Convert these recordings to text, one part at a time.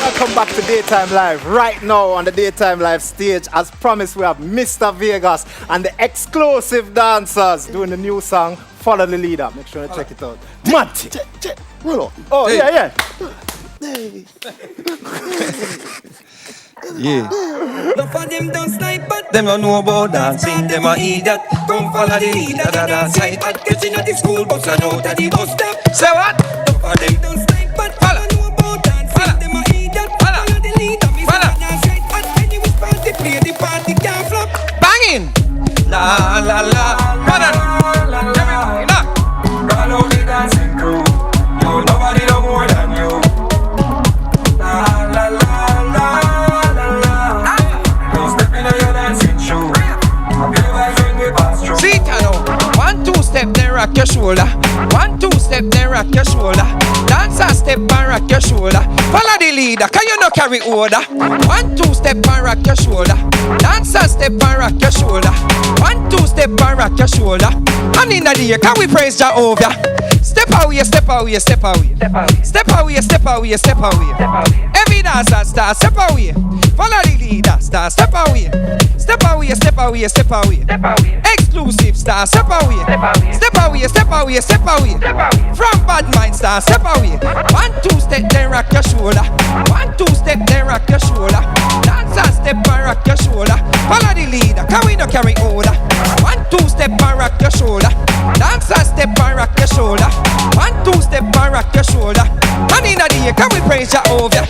Welcome back to Daytime Live. Right now on the Daytime Live stage, as promised, we have Mr. Vegas and the exclusive dancers doing the new song, Follow the Leader. Make sure you check it out. Monty! Roll up. Oh, Hey. yeah. Yeah. Enough of them don't snipe, but Them don't know about dancing, them a idiot. Come follow the leader, da dance right. But catching at the school bus and out at the bus stop. Say what? Enough of them don't snipe, but Follow. know about dancing. Them a idiot. Follow. Follow the leader, me Follow. say dance right. But when you was party, play the party can't flop. Banging. La la la. Everybody, knock. Follow the dancing crew. You nobody know more than you. La la la la la la. Don't step in your dancing shoe. Feel vibes when we pass through. See it now. 1, 2 step, then rock your shoulder. 1, 2 step, then rock your shoulder. Dance a step and rock your shoulder. Follow the leader, can you not carry order? 1, 2 step and rock your shoulder. Dance a step and rock your shoulder. 1, 2 step and rock your shoulder. And in the air, can we praise Jehovah? Step away, step away, step away. Step away, step away, step away. Every dancer start step away. Follow the leader, start step away. Step away, step away, step away. Exclusive star, step away. Step away, step away, step away. From bad mind star, step away. 1, 2 step, then rock your shoulder. 1, 2 step, then rock your shoulder. Dance a step and rock your shoulder. Follow the leader, can we not carry order? 1, 2 step and rock your shoulder. Dance a step and rock your shoulder. 1, 2 step and rock your shoulder. And in the air, can we praise Jehovah?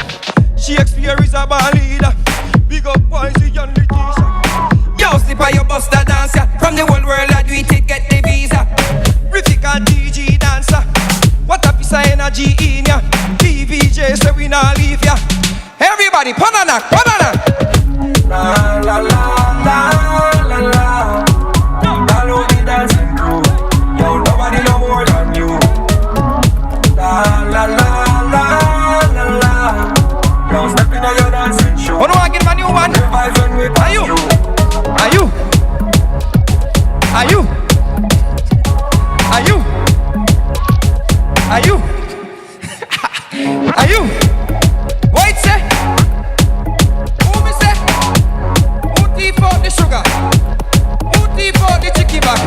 Shakespeare is a band leader. Big up Poisey and Letitia. Yo, slip on your buster dancer. From the whole world I do it, get the visa. Rifika DG dancer. What a piece of energy in ya. DVJ say we not leave ya. Everybody, panana. La la la la la la. Follow the dancing crew. Yo, nobody know more than you. La la la la la la. Don't step in your dancing shoe. Oh no, I get my new one. Feel vibes when we pass through. Are you? What it say? Who me say? Who tea for the sugar? Who tea for the chicky back?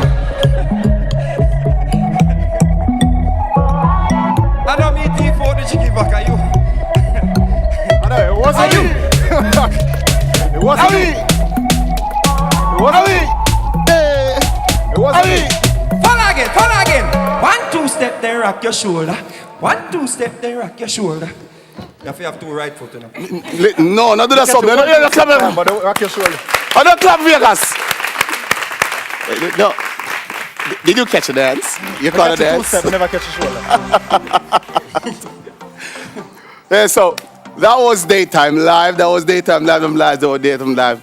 I don't mean tea for the chicky back, are you? I know, it wasn't Are you? It wasn't me. It wasn't me. It wasn't me. Follow again. 1, 2 step, then rock your shoulder. 1, 2 step, then rock your shoulder. You have 2 right foot, you know. No, not do that something. No, no, clap. But rock your shoulder. I don't clap Vegas. No. Did you catch a dance? You call a dance? 2 step, never catch your shoulder. Yeah, so that was Daytime Live. I'm live. That was Daytime Live.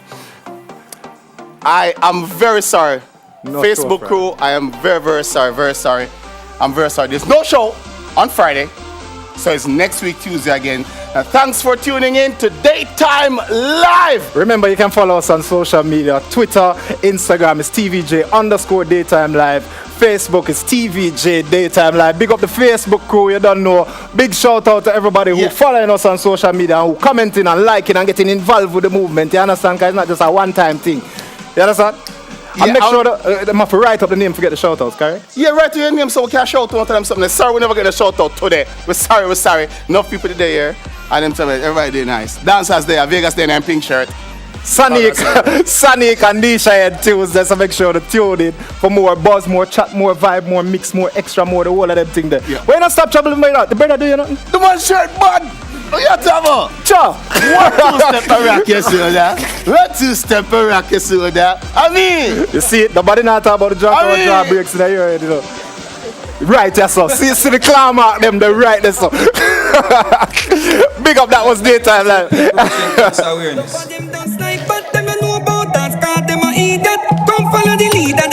I am very sorry. No Facebook show, crew, I am very sorry. I'm very sorry. There's no show on Friday. So it's next week, Tuesday again. Thanks for tuning in to Daytime Live. Remember, you can follow us on social media. Twitter, Instagram is TVJ_Daytime Live. Facebook is TVJ Daytime Live. Big up the Facebook crew, you don't know. Big shout out to everybody who following us on social media and who commenting and liking and getting involved with the movement. You understand? Because it's not just a one-time thing. You understand? Yeah, and make sure that they have to write up the name, forget the shout outs, correct? Yeah, write your name so we can shout out and tell them something. Sorry, we never get a shout out today. We're sorry. Enough people today here. And them tell me, everybody did nice. Dancers there, Vegas there in pink shirt. Sonic and Nisha Head Tuesday, so make sure to tune in for more buzz, more chat, more vibe, more mix, more extra, more the whole of them thing there. Yeah. Why not stop troubling me out? The brother do you nothing? The man shirt, bud. Oh, you talking about? Cha! 1, 2 step and rock your shoulder. 1, 2 step and rock your shoulder. I mean, You see, nobody not talk about the drop I mean- draw breaks in the ear, you know. Right, yes, sir. See the claw mark them, the right, there, sir. Big up, that was Daytime Live. That's awareness. Enough of them don't snipe, but them know about dance. 'Cause them a idiot. Come follow the leader.